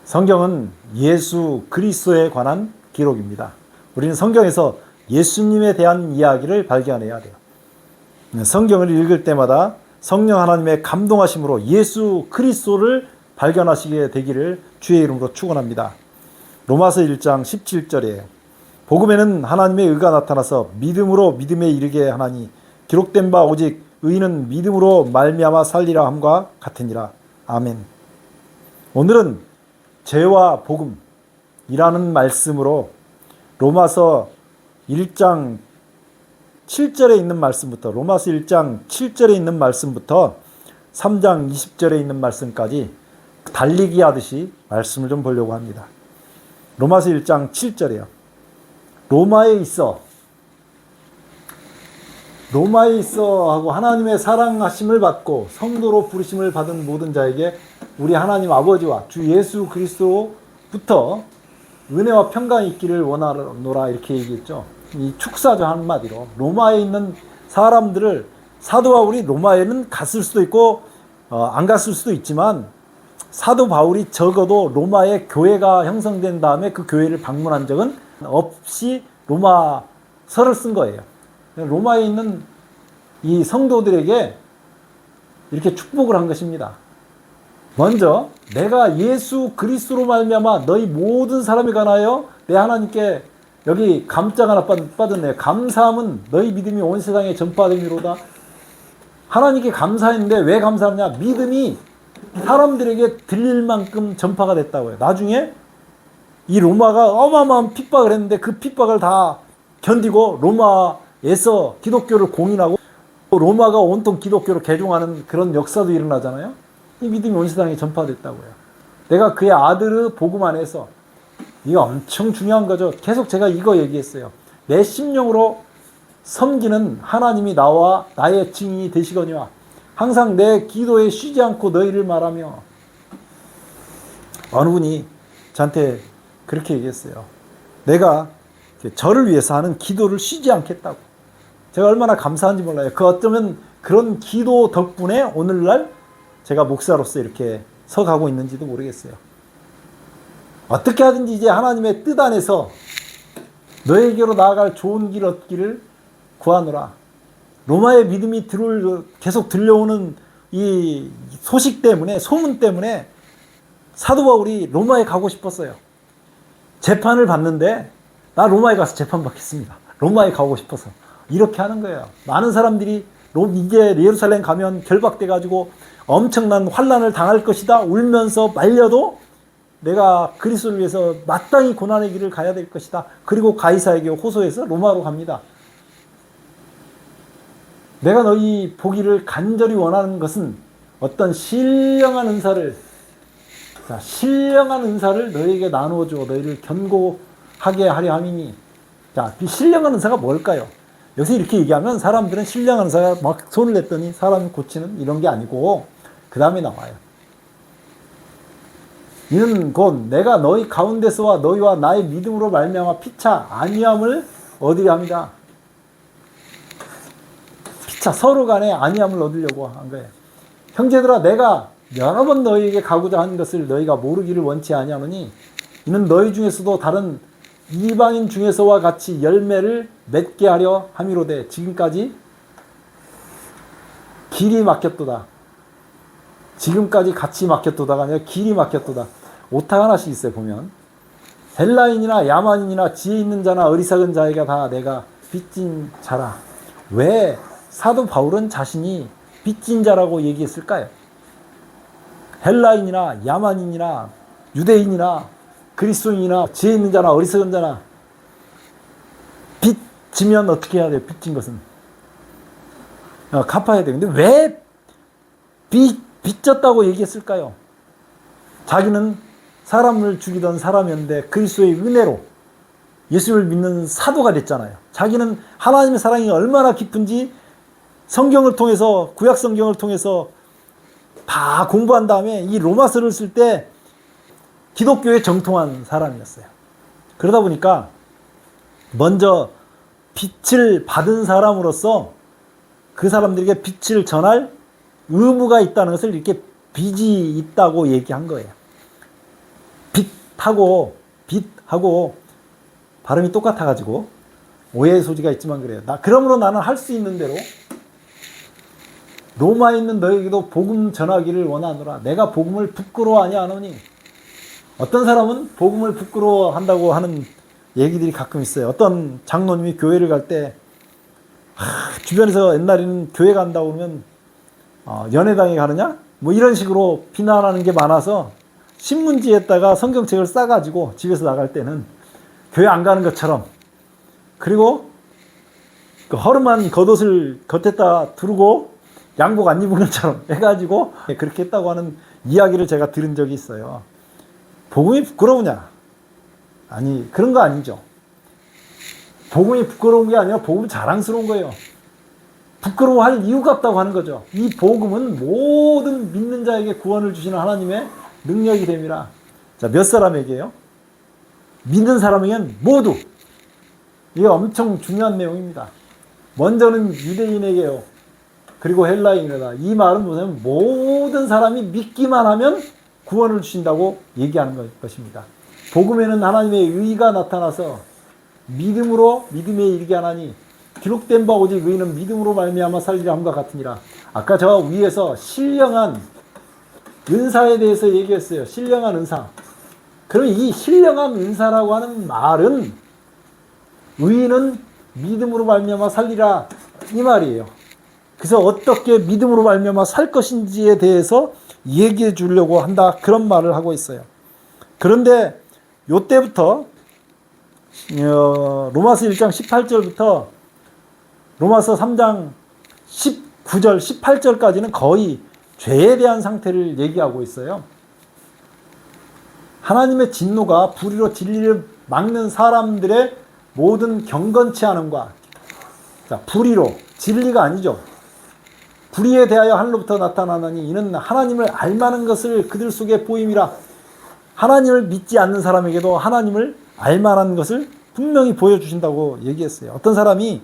성경은 예수 그리스도에 관한 기록입니다. 우리는 성경에서 예수님에 대한 이야기를 발견해야 돼요. 성경을 읽을 때마다 성령 하나님의 감동하심으로 예수 그리스도를 발견하시게 되기를 주의 이름으로 축원합니다. 로마서 1장 17절에 복음에는 하나님의 의가 나타나서 믿음으로 믿음에 이르게 하나니 기록된 바 오직 의인은 믿음으로 말미암아 살리라 함과 같으니라. 아멘. 오늘은 죄와 복음이라는 말씀으로 로마서 1장 7절에 있는 말씀부터 로마서 1장 7절에 있는 말씀부터 3장 20절에 있는 말씀까지 달리기 하듯이 말씀을 좀 보려고 합니다. 로마서 1장 7절이요. 로마에 있어 하고 하나님의 사랑하심을 받고 성도로 부르심을 받은 모든 자에게 우리 하나님 아버지와 주 예수 그리스도부터 은혜와 평강이 있기를 원하노라 이렇게 얘기했죠. 이 축사죠. 한마디로 로마에 있는 사람들을 사도 바울이 로마에는 갔을 수도 있고 안 갔을 수도 있지만 사도 바울이 적어도 로마에 교회가 형성된 다음에 그 교회를 방문한 적은 없이 로마서를 쓴 거예요. 로마에 있는 이 성도들에게 이렇게 축복을 한 것입니다. 먼저 내가 예수 그리스도로 말미암아 너희 모든 사람에 관하여 내 하나님께 여기 감장 하나 빠졌네요. 감사함은 너희 믿음이 온 세상에 전파됨이로다. 하나님께 감사했는데 왜 감사하냐? 믿음이 사람들에게 들릴 만큼 전파가 됐다고요. 나중에 이 로마가 어마어마한 핍박을 했는데 그 핍박을 다 견디고 로마에서 기독교를 공인하고 로마가 온통 기독교로 개종하는 그런 역사도 일어나잖아요. 이 믿음이 온 세상에 전파됐다고요. 내가 그의 아들의 복음 안에서 이게 엄청 중요한 거죠. 계속 제가 이거 얘기했어요. 내 심령으로 섬기는 하나님이 나와 나의 증인이 되시거니와 항상 내 기도에 쉬지 않고 너희를 말하며. 어느 분이 저한테 그렇게 얘기했어요. 내가 저를 위해서 하는 기도를 쉬지 않겠다고. 제가 얼마나 감사한지 몰라요. 그 어쩌면 그런 기도 덕분에 오늘날 제가 목사로서 이렇게 서가고 있는지도 모르겠어요. 어떻게 하든지 이제 하나님의 뜻 안에서 너에게로 나아갈 좋은 길 얻기를 구하노라. 로마의 믿음이 계속 들려오는 이 소식 때문에, 소문 때문에 사도 바울이 로마에 가고 싶었어요. 재판을 받는데 나 로마에 가서 재판 받겠습니다. 로마에 가고 싶어서. 이렇게 하는 거예요. 많은 사람들이 이제 예루살렘 가면 결박돼 가지고 엄청난 환난을 당할 것이다 울면서 말려도 내가 그리스도를 위해서 마땅히 고난의 길을 가야 될 것이다. 그리고 가이사에게 호소해서 로마로 갑니다. 내가 너희 보기를 간절히 원하는 것은 어떤 신령한 은사를 너희에게 나누어줘 너희를 견고하게 하려 함이니. 자, 이 신령한 은사가 뭘까요? 여기서 이렇게 얘기하면 사람들은 신령한 은사가 막 손을 냈더니 사람을 고치는 이런 게 아니고 그 다음에 나와요. 이는 곧 내가 너희 가운데서와 너희와 나의 믿음으로 말미암아 피차 안위함을 얻으려 합니다. 피차 서로 간에 안위함을 얻으려고 한 거예요. 형제들아 내가 여러 번 너희에게 가고자 하는 것을 너희가 모르기를 원치 아니하노니 이는 너희 중에서도 다른 이방인 중에서와 같이 열매를 맺게 하려 함이로되 지금까지 길이 막혔도다. 지금까지 같이 막혔도다가 아니라 길이 막혔도다. 오타 하나씩 있어요. 보면 헬라인이나 야만인이나 지혜 있는 자나 어리석은 자에게 다 내가 빚진 자라. 왜 사도 바울은 자신이 빚진 자라고 얘기했을까요? 헬라인이나 야만인이나 유대인이나 그리스도인이나 지혜 있는 자나 어리석은 자나 빚지면 어떻게 해야 돼요? 빚진 것은 갚아야 돼요. 근데 왜 빚졌다고 얘기했을까요? 자기는 사람을 죽이던 사람이었는데 그리스도의 은혜로 예수를 믿는 사도가 됐잖아요. 자기는 하나님의 사랑이 얼마나 깊은지 성경을 통해서, 구약 성경을 통해서 다 공부한 다음에 이 로마서를 쓸 때 기독교에 정통한 사람이었어요. 그러다 보니까 먼저 빛을 받은 사람으로서 그 사람들에게 빛을 전할 의무가 있다는 것을 이렇게 빚이 있다고 얘기한 거예요. 빛 빛하고 빛하고 발음이 똑같아가지고 오해의 소지가 있지만 그래요. 그러므로 나는 할 수 있는 대로 로마에 있는 너에게도 복음 전하기를 원하노라. 내가 복음을 부끄러워하지 않으니. 어떤 사람은 복음을 부끄러워한다고 하는 얘기들이 가끔 있어요. 어떤 장로님이 교회를 갈 때 주변에서 옛날에는 교회 간다고 그러면 연회당에 가느냐? 뭐 이런 식으로 비난하는 게 많아서 신문지에다가 성경책을 싸가지고 집에서 나갈 때는 교회 안 가는 것처럼, 그리고 그 허름한 겉옷을 겉에다 두르고 양복 안 입은 것처럼 해가지고 그렇게 했다고 하는 이야기를 제가 들은 적이 있어요. 복음이 부끄러우냐? 아니, 그런 거 아니죠. 복음이 부끄러운 게 아니라 복음이 자랑스러운 거예요. 부끄러워할 이유가 없다고 하는 거죠. 이 복음은 모든 믿는 자에게 구원을 주시는 하나님의 능력이 됨이라. 자, 몇 사람에게요? 믿는 사람에게는 모두. 이게 엄청 중요한 내용입니다. 먼저는 유대인에게요. 그리고 헬라인이다. 이 말은 뭐냐면 모든 사람이 믿기만 하면 구원을 주신다고 얘기하는 것입니다. 복음에는 하나님의 의가 나타나서 믿음으로 믿음에 이르게 하나니 기록된 바 오직 의인은 믿음으로 말미암아 살리라 함과 같으니라. 아까 저 위에서 신령한 은사에 대해서 얘기했어요. 신령한 은사. 그럼 이 신령한 은사라고 하는 말은 의인은 믿음으로 말미암아 살리라 이 말이에요. 그래서 어떻게 믿음으로 말미암아 살 것인지에 대해서 얘기해 주려고 한다, 그런 말을 하고 있어요. 그런데 요때부터 로마서 1장 18절부터 로마서 3장 19절 18절까지는 거의 죄에 대한 상태를 얘기하고 있어요. 하나님의 진노가 불의로 진리를 막는 사람들의 모든 경건치 않음과, 자, 불의로, 진리가 아니죠. 불의에 대하여 하늘로부터 나타나느니 이는 하나님을 알만한 것을 그들 속에 보임이라. 하나님을 믿지 않는 사람에게도 하나님을 알만한 것을 분명히 보여주신다고 얘기했어요. 어떤 사람이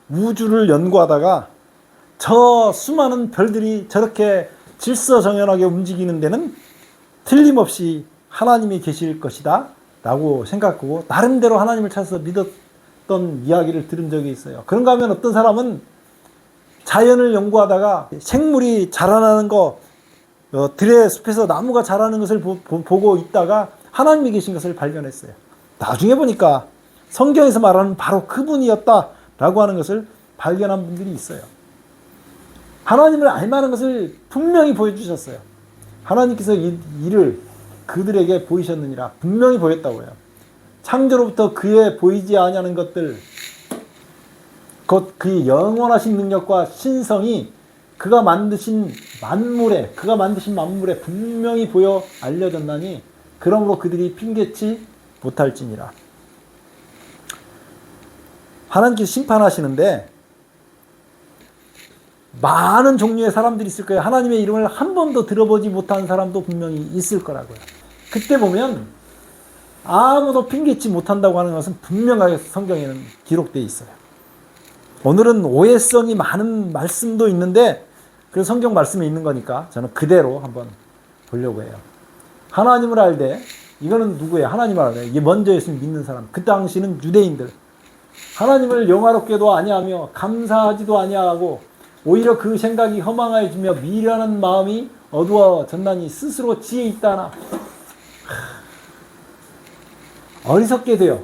우주를 연구하다가 저 수많은 별들이 저렇게 질서정연하게 움직이는 데는 틀림없이 하나님이 계실 것이다 라고 생각하고 나름대로 하나님을 찾아서 믿었던 이야기를 들은 적이 있어요. 그런가 하면 어떤 사람은 자연을 연구하다가 생물이 자라나는 거, 들의 숲에서 나무가 자라는 것을 보고 있다가 하나님이 계신 것을 발견했어요. 나중에 보니까 성경에서 말하는 바로 그분이었다라고 하는 것을 발견한 분들이 있어요. 하나님을 알만한 것을 분명히 보여주셨어요. 하나님께서 이를 그들에게 보이셨느니라. 분명히 보였다고 해요. 창조로부터 그의 보이지 아니하는 것들, 곧 그의 영원하신 능력과 신성이 그가 만드신 만물에 분명히 보여 알려졌나니 그러므로 그들이 핑계치 못할지니라. 하나님께서 심판하시는데 많은 종류의 사람들이 있을 거예요. 하나님의 이름을 한 번도 들어보지 못한 사람도 분명히 있을 거라고요. 그때 보면 아무도 핑계치 못한다고 하는 것은 분명하게 성경에는 기록되어 있어요. 오늘은 오해성이 많은 말씀도 있는데 그 성경 말씀에 있는 거니까 저는 그대로 한번 보려고 해요. 하나님을 알되, 이거는 누구예요? 하나님을 알되, 이게 먼저 예수님 믿는 사람. 그 당시는 유대인들. 하나님을 영화롭게도 아니하며 감사하지도 아니하고 오히려 그 생각이 허망해지며 미련한 마음이 어두워졌나니 스스로 지혜 있다나. 어리석게 되어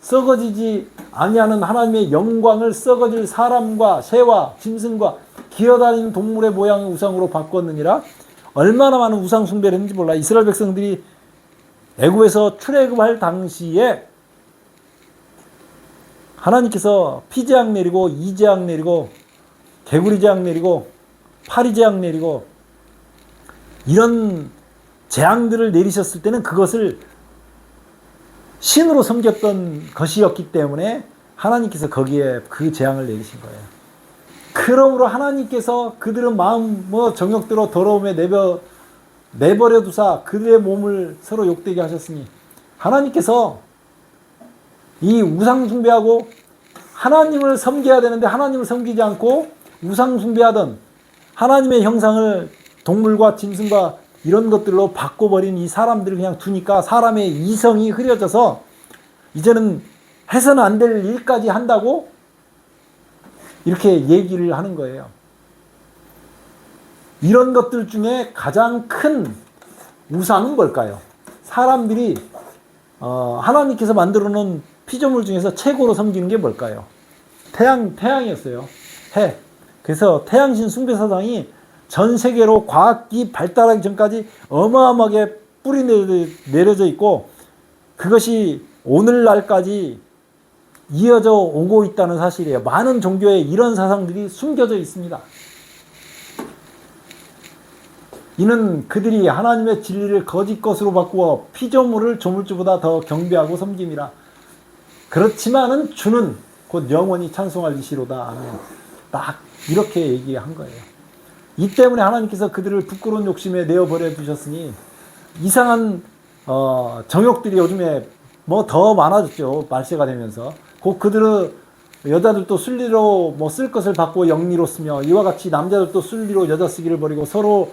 썩어지지 아니하는 하나님의 영광을 썩어질 사람과 새와 짐승과 기어다니는 동물의 모양의 우상으로 바꿨느니라. 얼마나 많은 우상 숭배를 했는지 몰라. 이스라엘 백성들이 애굽에서 출애굽할 당시에 하나님께서 피재앙 내리고 이재앙 내리고 개구리 재앙 내리고 파리 재앙 내리고 이런 재앙들을 내리셨을 때는 그것을 신으로 섬겼던 것이었기 때문에 하나님께서 거기에 그 재앙을 내리신 거예요. 그러므로 하나님께서 그들은 마음 정욕대로 더러움에 내버려 두사 그들의 몸을 서로 욕되게 하셨으니, 하나님께서 이 우상 숭배하고 하나님을 섬겨야 되는데 하나님을 섬기지 않고 우상 숭배하던 하나님의 형상을 동물과 짐승과 이런 것들로 바꿔버린 이 사람들을 그냥 두니까 사람의 이성이 흐려져서 이제는 해서는 안 될 일까지 한다고 이렇게 얘기를 하는 거예요. 이런 것들 중에 가장 큰 우상은 뭘까요? 사람들이 하나님께서 만들어 놓은 피조물 중에서 최고로 섬기는 게 뭘까요? 태양이었어요. 해. 그래서 태양신 숭배 사상이 전 세계로 과학이 발달하기 전까지 어마어마하게 뿌리 내려져 있고 그것이 오늘날까지 이어져 오고 있다는 사실이에요. 많은 종교에 이런 사상들이 숨겨져 있습니다. 이는 그들이 하나님의 진리를 거짓 것으로 바꾸어 피조물을 조물주보다 더 경배하고 섬김이라. 그렇지만은 주는 곧 영원히 찬송할 이시로다. 아멘. 딱 이렇게 얘기한 거예요. 이 때문에 하나님께서 그들을 부끄러운 욕심에 내어버려 두셨으니 이상한 정욕들이 요즘에 뭐 더 많아졌죠. 말세가 되면서. 곧 그들은 여자들도 순리로 뭐 쓸 것을 받고 영리로 쓰며 이와 같이 남자들도 순리로 여자 쓰기를 버리고 서로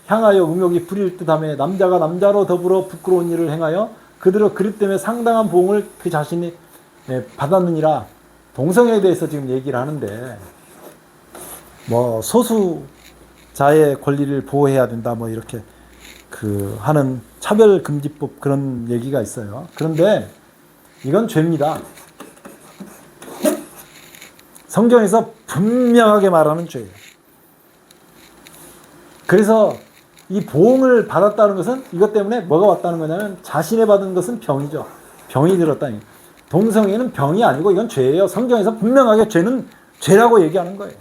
향하여 음욕이 부릴 듯하며 남자가 남자로 더불어 부끄러운 일을 행하여 그들은 그릇 때문에 상당한 보응을 그 자신이 받았느니라. 동성애에 대해서 지금 얘기를 하는데 뭐 소수자의 권리를 보호해야 된다 뭐 이렇게 하는 차별금지법 그런 얘기가 있어요. 그런데 이건 죄입니다. 성경에서 분명하게 말하는 죄예요. 그래서 이 보응을 받았다는 것은 이것 때문에 뭐가 왔다는 거냐면 자신의 받은 것은 병이죠. 병이 들었다니. 동성애는 병이 아니고 이건 죄예요. 성경에서 분명하게 죄는 죄라고 얘기하는 거예요.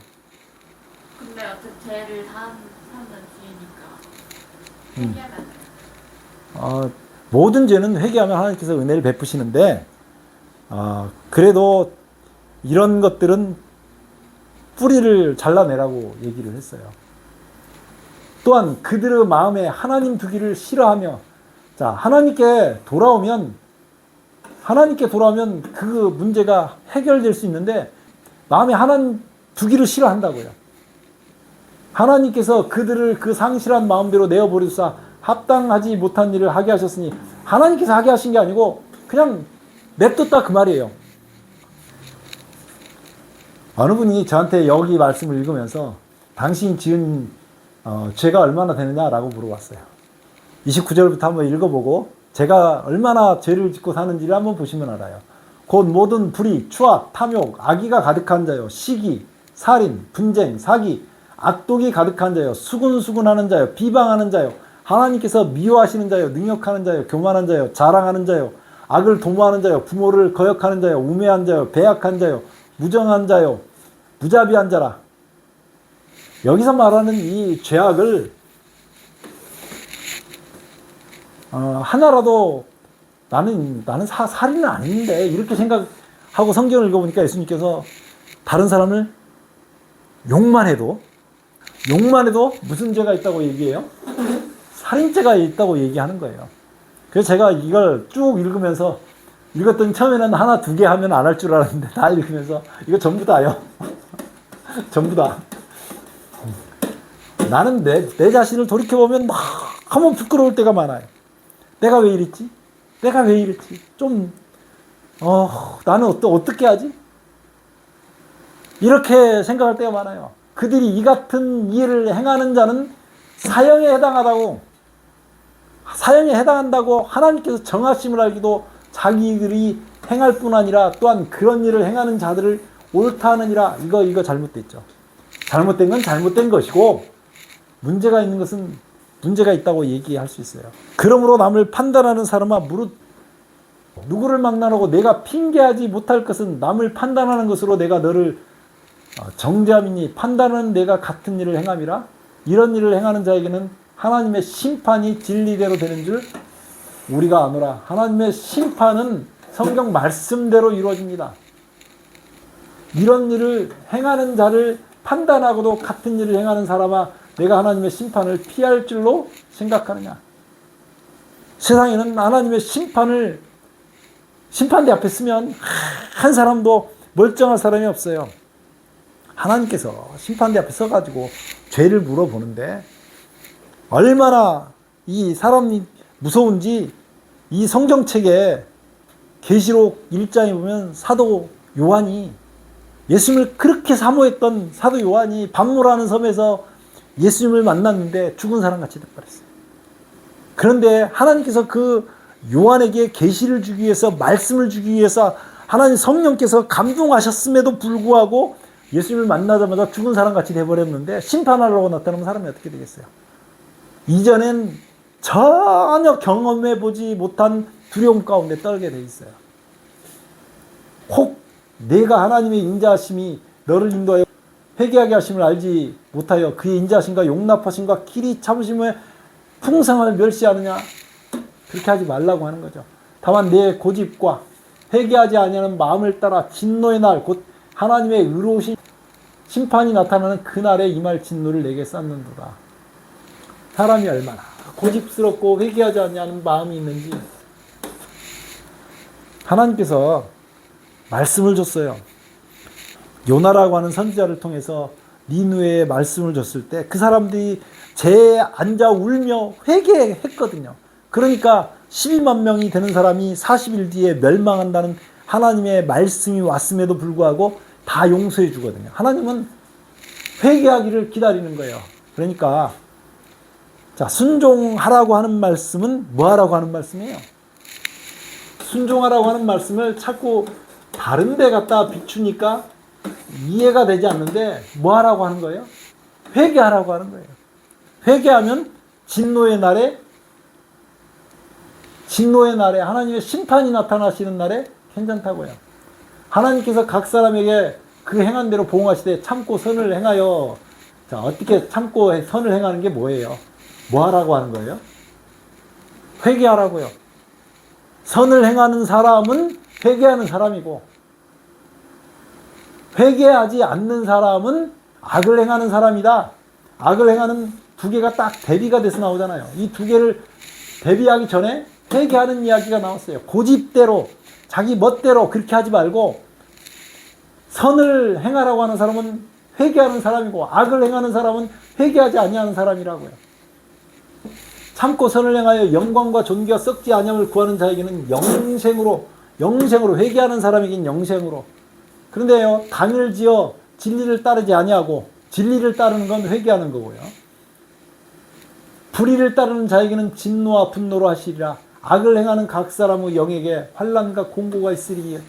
근데 어떻게 죄를 한 사람은 죄니까 회개하면 모든 죄는 회개하면 하나님께서 은혜를 베푸시는데 그래도 이런 것들은 뿌리를 잘라내라고 얘기를 했어요. 또한 그들의 마음에 하나님 두기를 싫어하며 자 하나님께 돌아오면 그 문제가 해결될 수 있는데 마음에 하나님 두기를 싫어한다고요. 하나님께서 그들을 그 상실한 마음대로 내어버리사 합당하지 못한 일을 하게 하셨으니 하나님께서 하게 하신 게 아니고 그냥 냅뒀다 그 말이에요. 어느 분이 저한테 여기 말씀을 읽으면서 당신 지은 죄가 얼마나 되느냐라고 물어봤어요. 29절부터 한번 읽어보고 제가 얼마나 죄를 짓고 사는지를 한번 보시면 알아요. 곧 모든 불의, 추악, 탐욕, 악의가 가득한 자요, 시기, 살인, 분쟁, 사기, 악독이 가득한 자요, 수군수군하는 자요, 비방하는 자요, 하나님께서 미워하시는 자요, 능욕하는 자요, 교만한 자요, 자랑하는 자요, 악을 도모하는 자요, 부모를 거역하는 자요, 우매한 자요, 배약한 자요, 무정한 자요, 무자비한 자라. 여기서 말하는 이 죄악을 하나라도 나는 살인은 아닌데 이렇게 생각하고 성경을 읽어보니까 예수님께서 다른 사람을 욕만 해도 무슨 죄가 있다고 얘기해요? 살인죄가 있다고 얘기하는 거예요. 그래서 제가 이걸 쭉 읽으면서 읽었더니 처음에는 하나 두 개 하면 안 할 줄 알았는데 다 읽으면서 이거 전부 다요. 전부 다. 나는 내 자신을 돌이켜보면 너무 부끄러울 때가 많아요. 내가 왜 이랬지? 좀 나는 어떻게 하지? 이렇게 생각할 때가 많아요. 그들이 이 같은 일을 행하는 자는 사형에 해당한다고 하나님께서 정하심을 알기도 자기들이 행할 뿐 아니라 또한 그런 일을 행하는 자들을 옳다 하느니라. 이거 잘못됐죠. 잘못된 건 잘못된 것이고 문제가 있는 것은 문제가 있다고 얘기할 수 있어요. 그러므로 남을 판단하는 사람아 무릇 누구를 막론하고 내가 핑계하지 못할 것은 남을 판단하는 것으로 내가 너를 정죄함이니 판단은 내가 같은 일을 행함이라. 이런 일을 행하는 자에게는 하나님의 심판이 진리대로 되는 줄 우리가 아노라. 하나님의 심판은 성경 말씀대로 이루어집니다. 이런 일을 행하는 자를 판단하고도 같은 일을 행하는 사람아 내가 하나님의 심판을 피할 줄로 생각하느냐. 세상에는 하나님의 심판대 앞에 쓰면 한 사람도 멀쩡한 사람이 없어요. 하나님께서 심판대 앞에 서가지고 죄를 물어보는데 얼마나 이 사람이 무서운지 이 성경책에 계시록 1장에 보면 사도 요한이 예수님을 그렇게 사모했던 사도 요한이 밤노라는 섬에서 예수님을 만났는데 죽은 사람같이 돼버렸어요. 그런데 하나님께서 그 요한에게 계시를 주기 위해서 말씀을 주기 위해서 하나님 성령께서 감동하셨음에도 불구하고 예수님을 만나자마자 죽은 사람같이 돼버렸는데 심판하려고 나타나면 사람이 어떻게 되겠어요? 이전엔 전혀 경험해보지 못한 두려움 가운데 떨게 돼 있어요. 혹 내가 하나님의 인자하심이 너를 인도하여 회개하게 하심을 알지 못하여 그의 인자하심과 용납하심과 길이 참으심의 풍성함을 멸시하느냐? 그렇게 하지 말라고 하는 거죠. 다만 내 고집과 회개하지 아니하는 마음을 따라 진노의 날 곧 하나님의 의로우신 심판이 나타나는 그날에 임할 진노를 내게 쌓는도다. 사람이 얼마나 고집스럽고 회개하지 아니하는 마음이 있는지 하나님께서 말씀을 줬어요. 요나라고 하는 선지자를 통해서 니느웨에 말씀을 줬을 때 그 사람들이 재에 앉아 울며 회개했거든요. 그러니까 12만 명이 되는 사람이 40일 뒤에 멸망한다는 하나님의 말씀이 왔음에도 불구하고 다 용서해 주거든요. 하나님은 회개하기를 기다리는 거예요. 그러니까 자, 순종하라고 하는 말씀은 뭐 하라고 하는 말씀이에요? 순종하라고 하는 말씀을 자꾸 다른 데 갖다 비추니까 이해가 되지 않는데 뭐 하라고 하는 거예요? 회개하라고 하는 거예요. 회개하면 진노의 날에 하나님의 심판이 나타나시는 날에 괜찮다고요. 하나님께서 각 사람에게 그 행한 대로 보응하시되 참고 선을 행하여. 자, 어떻게 참고 선을 행하는 게 뭐예요? 뭐 하라고 하는 거예요? 회개하라고요. 선을 행하는 사람은 회개하는 사람이고 회개하지 않는 사람은 악을 행하는 사람이다. 악을 행하는 두 개가 딱 대비가 돼서 나오잖아요. 이 두 개를 대비하기 전에 회개하는 이야기가 나왔어요. 고집대로 자기 멋대로 그렇게 하지 말고 선을 행하라고 하는 사람은 회개하는 사람이고 악을 행하는 사람은 회개하지 아니하는 사람이라고요. 참고 선을 행하여 영광과 존귀와 썩지 아니함을 구하는 자에게는 영생으로 회개하는 사람에게는 영생으로. 그런데요, 당을 지어 진리를 따르지 아니하고 진리를 따르는 건 회개하는 거고요. 불의를 따르는 자에게는 진노와 분노로 하시리라. 악을 행하는 각 사람의 영에게 환난과 공고가 있으리니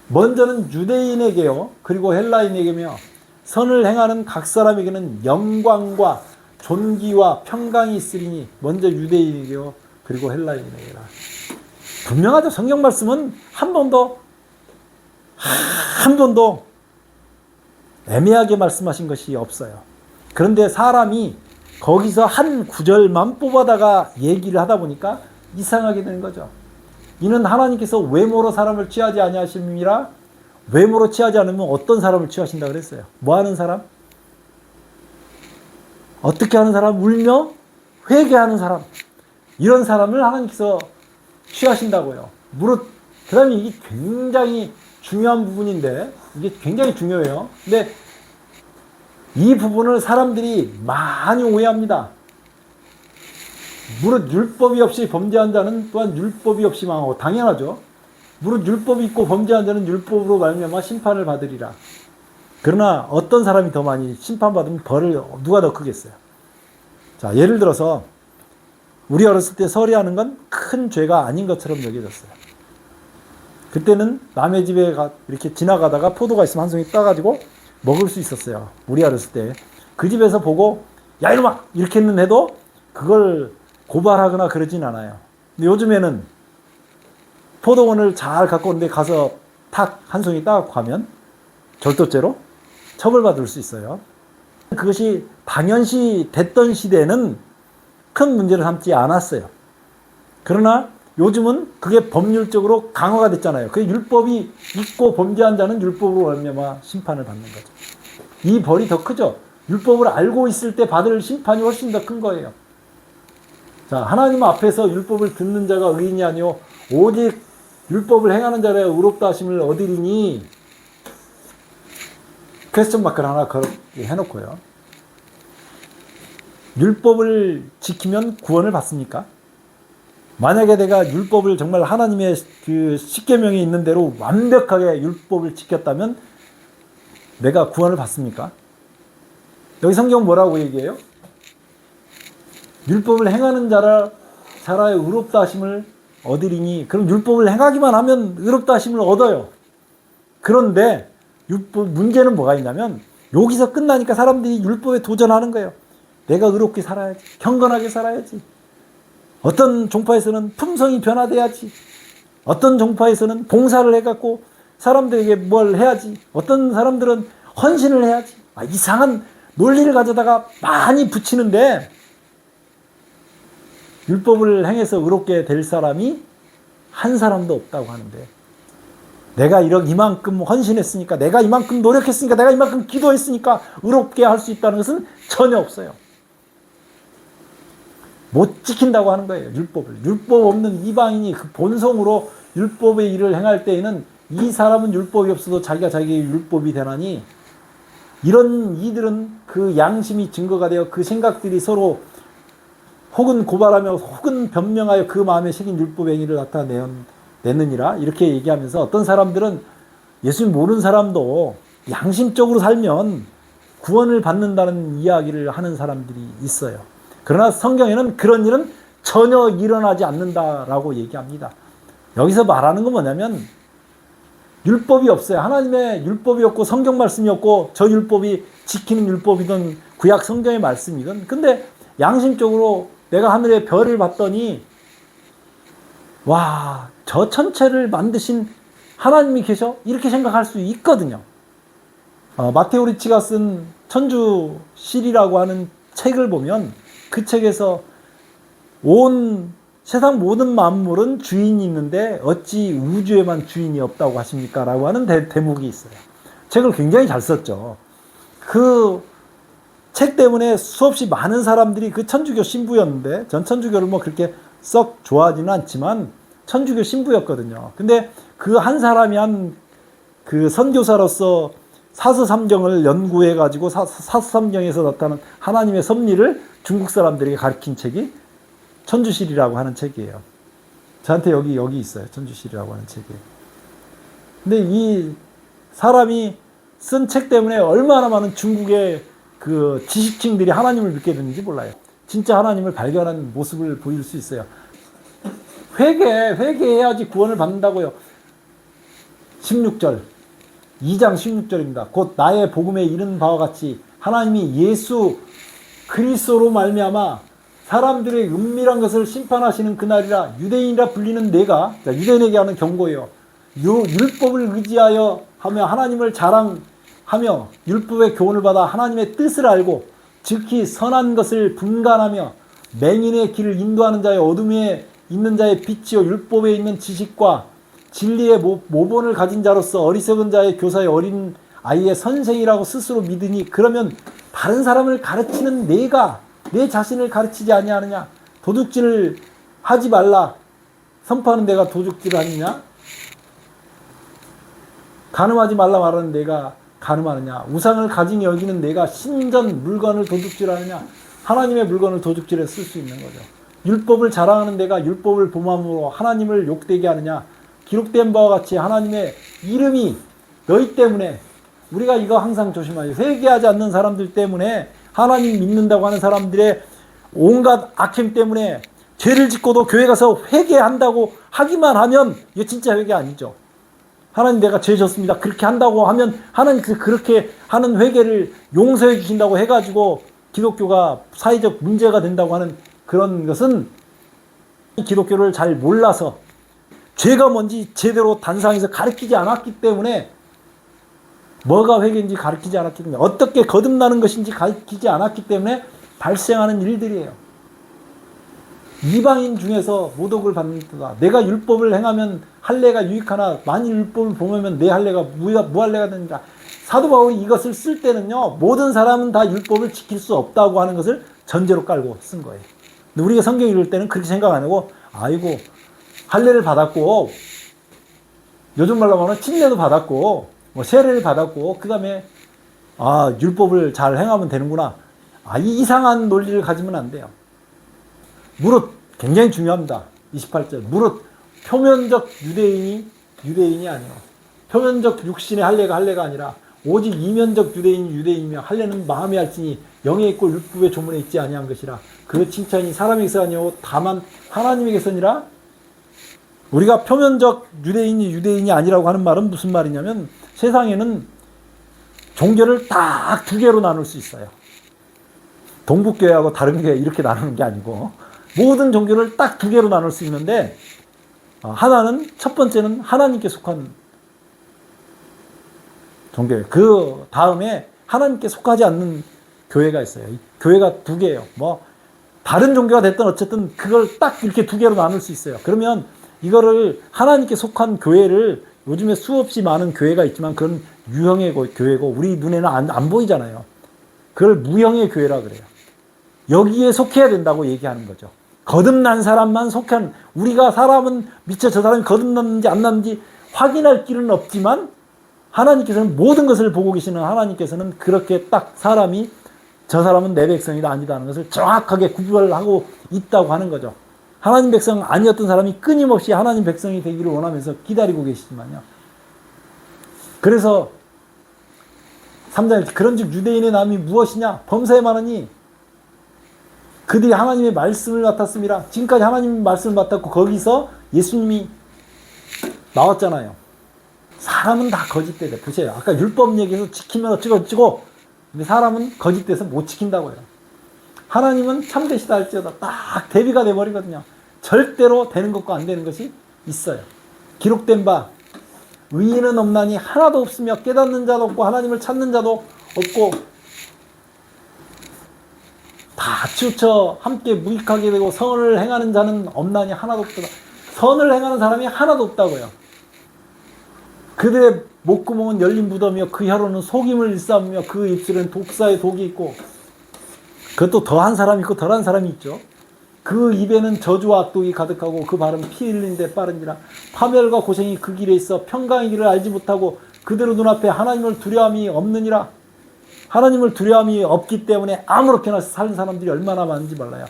먼저는 유대인에게요, 그리고 헬라인에게며 선을 행하는 각 사람에게는 영광과 존귀와 평강이 있으리니 먼저 유대인에게요, 그리고 헬라인에게라. 분명하죠. 성경 말씀은 한 번도 애매하게 말씀하신 것이 없어요. 그런데 사람이 거기서 한 구절만 뽑아다가 얘기를 하다 보니까 이상하게 되는 거죠. 이는 하나님께서 외모로 사람을 취하지 아니하심이라. 외모로 취하지 않으면 어떤 사람을 취하신다 그랬어요? 뭐 하는 사람? 어떻게 하는 사람? 울며 회개하는 사람. 이런 사람을 하나님께서 취하신다고요. 무릇 그 다음에 이게 굉장히 중요한 부분인데 이게 굉장히 중요해요. 근데 이 부분을 사람들이 많이 오해합니다. 무릇 율법이 없이 범죄한 자는 또한 율법이 없이 망하고, 당연하죠. 무릇 율법이 있고 범죄한 자는 율법으로 말미암아 심판을 받으리라. 그러나 어떤 사람이 더 많이 심판받으면 벌을 누가 더 크겠어요? 자, 예를 들어서 우리 어렸을 때 서리하는 건 큰 죄가 아닌 것처럼 여겨졌어요. 그때는 남의 집에 이렇게 지나가다가 포도가 있으면 한 송이 따가지고 먹을 수 있었어요. 우리 어렸을 때. 그 집에서 보고 야 이놈아 이렇게 해도 그걸 고발하거나 그러진 않아요. 근데 요즘에는 포도원을 잘 갖고 오는데 가서 탁 한 송이 따갖고 가면 절도죄로 처벌받을 수 있어요. 그것이 당연시 됐던 시대는 큰 문제를 삼지 않았어요. 그러나 요즘은 그게 법률적으로 강화가 됐잖아요. 그 율법이 있고 범죄한 자는 율법으로 말미암아 심판을 받는 거죠. 이 벌이 더 크죠. 율법을 알고 있을 때 받을 심판이 훨씬 더 큰 거예요. 자, 하나님 앞에서 율법을 듣는 자가 의인이 아니요 오직 율법을 행하는 자라 의롭다 하심을 얻으리니. 퀘스천 마크를 하나 해놓고요. 율법을 지키면 구원을 받습니까? 만약에 내가 율법을 정말 하나님의 그 십계명에 있는 대로 완벽하게 율법을 지켰다면 내가 구원을 받습니까? 여기 성경 뭐라고 얘기해요? 율법을 행하는 자라의 의롭다 하심을 얻으리니, 그럼 율법을 행하기만 하면 의롭다 하심을 얻어요. 그런데 율법 문제는 뭐가 있냐면 여기서 끝나니까 사람들이 율법에 도전하는 거예요. 내가 의롭게 살아야지, 경건하게 살아야지. 어떤 종파에서는 품성이 변화돼야지. 어떤 종파에서는 봉사를 해갖고 사람들에게 뭘 해야지. 어떤 사람들은 헌신을 해야지. 이상한 논리를 가져다가 많이 붙이는데, 율법을 행해서 의롭게 될 사람이 한 사람도 없다고 하는데, 내가 이만큼 헌신했으니까, 내가 이만큼 노력했으니까, 내가 이만큼 기도했으니까 의롭게 할 수 있다는 것은 전혀 없어요. 못 지킨다고 하는 거예요, 율법을. 율법 없는 이방인이 그 본성으로 율법의 일을 행할 때에는 이 사람은 율법이 없어도 자기가 자기의 율법이 되나니, 이런 이들은 그 양심이 증거가 되어 그 생각들이 서로 혹은 고발하며 혹은 변명하여 그 마음에 새긴 율법의 행위를 나타내느니라, 이렇게 얘기하면서 어떤 사람들은 예수님 모르는 사람도 양심적으로 살면 구원을 받는다는 이야기를 하는 사람들이 있어요. 그러나 성경에는 그런 일은 전혀 일어나지 않는다라고 얘기합니다. 여기서 말하는 건 뭐냐면 율법이 없어요. 하나님의 율법이 없고 성경 말씀이 없고 저 율법이 지키는 율법이든 구약 성경의 말씀이든, 근데 양심적으로 내가 하늘의 별을 봤더니 와, 저 천체를 만드신 하나님이 계셔? 이렇게 생각할 수 있거든요. 마테오 리치가 쓴 천주실이라고 하는 책을 보면 그 책에서 온 세상 모든 만물은 주인이 있는데 어찌 우주에만 주인이 없다고 하십니까? 라고 하는 대목이 있어요. 책을 굉장히 잘 썼죠. 그 책 때문에 수없이 많은 사람들이, 그 천주교 신부였는데, 전 천주교를 뭐 그렇게 썩 좋아하지는 않지만 천주교 신부였거든요. 근데 그 한 사람이 한 그 선교사로서 사서삼경을 연구해가지고 사서삼경에서 나타난 하나님의 섭리를 중국 사람들에게 가르친 책이 천주실이라고 하는 책이에요. 저한테 여기 있어요. 천주실이라고 하는 책이. 근데 이 사람이 쓴 책 때문에 얼마나 많은 중국의 그 지식층들이 하나님을 믿게 됐는지 몰라요. 진짜 하나님을 발견한 모습을 보일 수 있어요. 회개해야지 구원을 받는다고요. 16절, 2장 16절입니다. 곧 나의 복음에 이른 바와 같이 하나님이 예수 그리스도로 말미암아 사람들의 은밀한 것을 심판하시는 그날이라 유대인이라 불리는 내가, 유대인에게 하는 경고예요. 율법을 의지하여 하며 하나님을 자랑하며 율법의 교훈을 받아 하나님의 뜻을 알고 즉히 선한 것을 분간하며 맹인의 길을 인도하는 자의 어둠에 있는 자의 빛이요 율법에 있는 지식과 진리의 모본을 가진 자로서 어리석은 자의 교사의 어린 아이의 선생이라고 스스로 믿으니, 그러면 다른 사람을 가르치는 내가 내 자신을 가르치지 아니하느냐? 도둑질을 하지 말라 선포하는 내가 도둑질을 하느냐? 간음하지 말라 말하는 내가 간음하느냐? 우상을 가진 여기는 내가 신전 물건을 도둑질하느냐? 하나님의 물건을 도둑질해 쓸 수 있는 거죠. 율법을 자랑하는 내가 율법을 범함으로 하나님을 욕되게 하느냐? 기록된 바와 같이 하나님의 이름이 너희 때문에, 우리가 이거 항상 조심하죠. 회개하지 않는 사람들 때문에, 하나님 믿는다고 하는 사람들의 온갖 악행 때문에 죄를 짓고도 교회 가서 회개한다고 하기만 하면 이게 진짜 회개 아니죠. 하나님 내가 죄 졌습니다 그렇게 한다고 하면 하나님 그렇게 하는 회개를 용서해 주신다고 해가지고 기독교가 사회적 문제가 된다고 하는 그런 것은 기독교를 잘 몰라서, 죄가 뭔지 제대로 단상에서 가르치지 않았기 때문에, 뭐가 회개인지 가르치지 않았기 때문에, 어떻게 거듭나는 것인지 가르치지 않았기 때문에 발생하는 일들이에요. 이방인 중에서 모독을 받는다. 내가 율법을 행하면 할례가 유익하나 만일 율법을 범하면 내 할례가 무할례가 되는가. 사도 바울이 이것을 쓸 때는요, 모든 사람은 다 율법을 지킬 수 없다고 하는 것을 전제로 깔고 쓴 거예요. 근데 우리가 성경 읽을 때는 그렇게 생각 안 하고, 아이고 할례를 받았고, 요즘 말로 하면 침례도 받았고, 뭐 세례를 받았고, 그 다음에 율법을 잘 행하면 되는구나. 이 이상한 논리를 가지면 안 돼요. 무릇 굉장히 중요합니다. 28절 무릇 표면적 유대인이 아니요 표면적 육신의 할례가 아니라 오직 이면적 유대인이 유대인이며 할례는 마음에 할지니 영에 있고 율법의 조문에 있지 아니한 것이라. 그 칭찬이 사람에게서 아니오 다만 하나님에게서니라. 우리가 표면적 유대인이 아니라고 하는 말은 무슨 말이냐면 세상에는 종교를 딱 두 개로 나눌 수 있어요. 동북교회하고 다른 교회 이렇게 나누는 게 아니고 모든 종교를 딱 두 개로 나눌 수 있는데 하나는 첫 번째는 하나님께 속한 종교예요. 그 다음에 하나님께 속하지 않는 교회가 있어요. 교회가 두 개예요. 뭐 다른 종교가 됐든 어쨌든 그걸 딱 이렇게 두 개로 나눌 수 있어요. 그러면 이거를 하나님께 속한 교회를 요즘에 수없이 많은 교회가 있지만 그건 유형의 교회고 우리 눈에는 안 보이잖아요. 그걸 무형의 교회라 그래요. 여기에 속해야 된다고 얘기하는 거죠. 거듭난 사람만 속한 우리가 사람은 미처 저 사람이 거듭났는지 안 났는지 확인할 길은 없지만 하나님께서는 모든 것을 보고 계시는 하나님께서는 그렇게 딱 사람이 저 사람은 내 백성이다 아니다는 것을 정확하게 구별하고 있다고 하는 거죠. 하나님 백성 아니었던 사람이 끊임없이 하나님 백성이 되기를 원하면서 기다리고 계시지만요. 그래서 3장 그런즉 유대인의 남이 무엇이냐 범사에 많으니 그들이 하나님의 말씀을 맡았음이라. 지금까지 하나님의 말씀을 맡았고 거기서 예수님이 나왔잖아요. 사람은 다 거짓되대. 보세요. 아까 율법 얘기해서 지키면 어쩌고 근데 사람은 거짓돼서 못 지킨다고요. 하나님은 참되시다 할지어다 딱 대비가 돼버리거든요. 절대로 되는 것과 안 되는 것이 있어요. 기록된 바 의인은 없나니 하나도 없으며 깨닫는 자도 없고 하나님을 찾는 자도 없고 다 치우쳐 함께 무익하게 되고 선을 행하는 자는 없나니 하나도 없다. 선을 행하는 사람이 하나도 없다고요. 그들의 목구멍은 열린 무덤이며 그 혀로는 속임을 일삼으며 그 입술에는 독사의 독이 있고 그것도 더한 사람이 있고 덜한 사람이 있죠. 그 입에는 저주와 악독이 가득하고 그 발은 피 흘리는 데 빠른지라. 파멸과 고생이 그 길에 있어 평강의 길을 알지 못하고 그대로 눈앞에 하나님을 두려움이 없느니라. 하나님을 두려움이 없기 때문에 아무렇게나 사는 사람들이 얼마나 많은지 몰라요.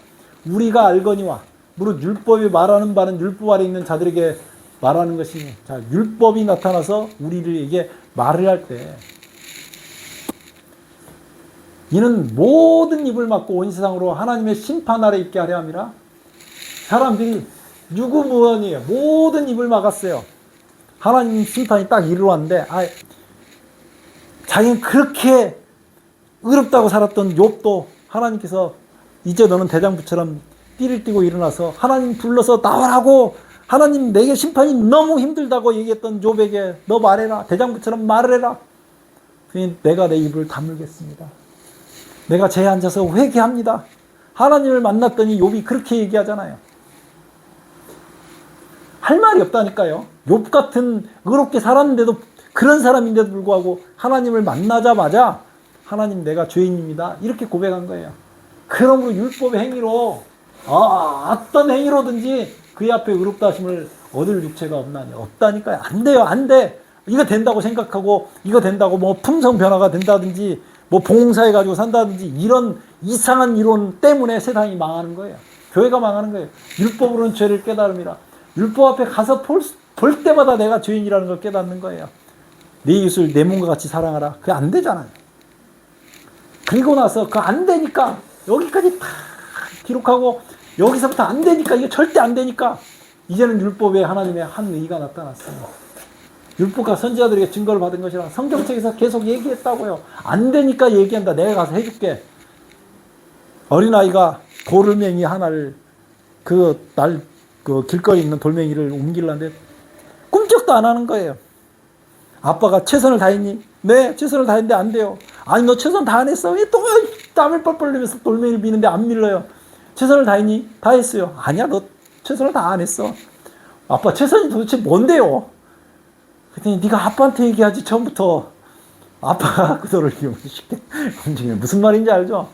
우리가 알거니와 무릇 율법이 말하는 바는 율법 아래 있는 자들에게 말하는 것이니. 자, 율법이 나타나서 우리에게 말을 할 때 이는 모든 입을 막고 온 세상으로 하나님의 심판 아래 있게 하려 함이라. 사람들이 유구무원이에요. 모든 입을 막았어요. 하나님 심판이 딱 이르러 왔는데 자기는 그렇게 의롭다고 살았던 욥도 하나님께서 이제 너는 대장부처럼 띠를 띠고 일어나서 하나님 불러서 나오라고 하나님 내게 심판이 너무 힘들다고 얘기했던 욥에게 너 말해라. 대장부처럼 말을 해라. 그러니 내가 내 입을 다물겠습니다. 내가 제에 앉아서 회개합니다. 하나님을 만났더니 욥이 그렇게 얘기하잖아요. 할 말이 없다니까요. 욥 같은 의롭게 살았는데도 그런 사람인데도 불구하고 하나님을 만나자마자 하나님 내가 죄인입니다. 이렇게 고백한 거예요. 그러므로 율법의 행위로 어떤 행위로든지 그의 앞에 의롭다 하심을 얻을 육체가 없나니. 없다니까요. 안 돼요. 안 돼. 이거 된다고 생각하고 이거 된다고 뭐 품성 변화가 된다든지 뭐 봉사해 가지고 산다든지 이런 이상한 이론 때문에 세상이 망하는 거예요. 교회가 망하는 거예요. 율법으로는 죄를 깨달음이라. 율법 앞에 가서 볼 때마다 내가 죄인이라는 걸 깨닫는 거예요. 네 이웃을 내 몸과 같이 사랑하라. 그게 안 되잖아요. 그리고 나서 그 안 되니까 여기까지 다 기록하고 여기서부터 안 되니까 이게 절대 안 되니까 이제는 율법에 하나님의 한 의가 나타났습니다. 율법과 선지자들에게 증거를 받은 것이라. 성경책에서 계속 얘기했다고요. 안 되니까 얘기한다. 내가 가서 해줄게. 어린아이가 돌멩이 하나를 그 길거리에 있는 돌멩이를 옮기려는데 꿈쩍도 안 하는 거예요. 아빠가 최선을 다했니? 네, 최선을 다했는데 안 돼요. 아니, 너 최선 다 안 했어. 왜 또 땀을 뻘뻘 흘리면서 돌멩이를 미는데 안 밀려요? 최선을 다했니? 다 했어요. 아니야, 너 최선을 다 안 했어. 아빠 최선이 도대체 뭔데요? 그랬더니 네가 아빠한테 얘기하지 처음부터. 아빠가 그 돌을 이용시켜 움직이면 무슨 말인지 알죠?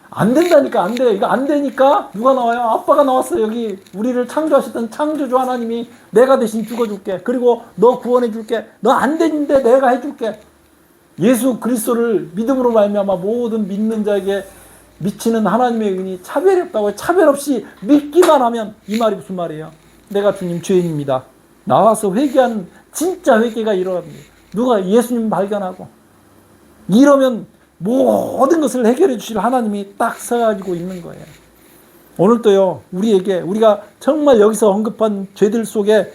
안 된다니까. 안 돼. 이거 안 되니까 누가 나와요? 아빠가 나왔어요. 여기 우리를 창조하셨던 창조주 하나님이 내가 대신 죽어줄게. 그리고 너 구원해줄게. 너 안 되는데 내가 해줄게. 예수 그리스도를 믿음으로 말미암아 모든 믿는 자에게 미치는 하나님의 은이 차별이 없다고요. 차별 없이 믿기만 하면, 이 말이 무슨 말이에요? 내가 주님 죄인입니다. 나와서 회개하는 진짜 회개가 일어납니다. 누가 예수님 발견하고 이러면 모든 것을 해결해 주실 하나님이 딱 서가지고 있는 거예요. 오늘도요, 우리에게, 우리가 정말 여기서 언급한 죄들 속에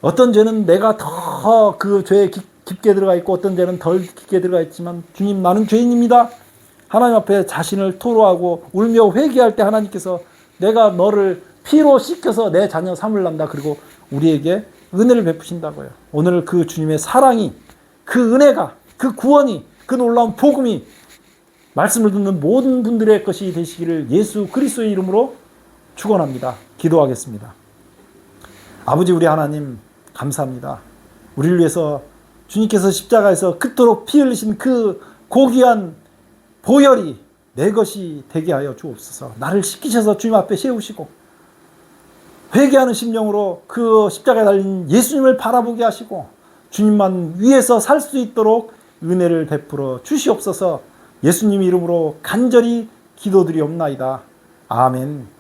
어떤 죄는 내가 더 그 죄에 깊게 들어가 있고 어떤 죄는 덜 깊게 들어가 있지만, 주님 나는 죄인입니다. 하나님 앞에 자신을 토로하고 울며 회개할 때 하나님께서 내가 너를 피로 씻겨서 내 자녀 삼을란다. 그리고 우리에게 은혜를 베푸신다고요. 오늘 그 주님의 사랑이, 그 은혜가, 그 구원이, 그 놀라운 복음이 말씀을 듣는 모든 분들의 것이 되시기를 예수 그리스도의 이름으로 축원합니다. 기도하겠습니다. 아버지, 우리 하나님 감사합니다. 우리를 위해서 주님께서 십자가에서 그토록 피 흘리신 그 고귀한 보혈이 내 것이 되게 하여 주옵소서. 나를 씻기셔서 주님 앞에 세우시고 회개하는 심령으로 그 십자가에 달린 예수님을 바라보게 하시고 주님만 위해서 살 수 있도록 은혜를 베풀어 주시옵소서. 예수님 이름으로 간절히 기도드리옵나이다. 아멘.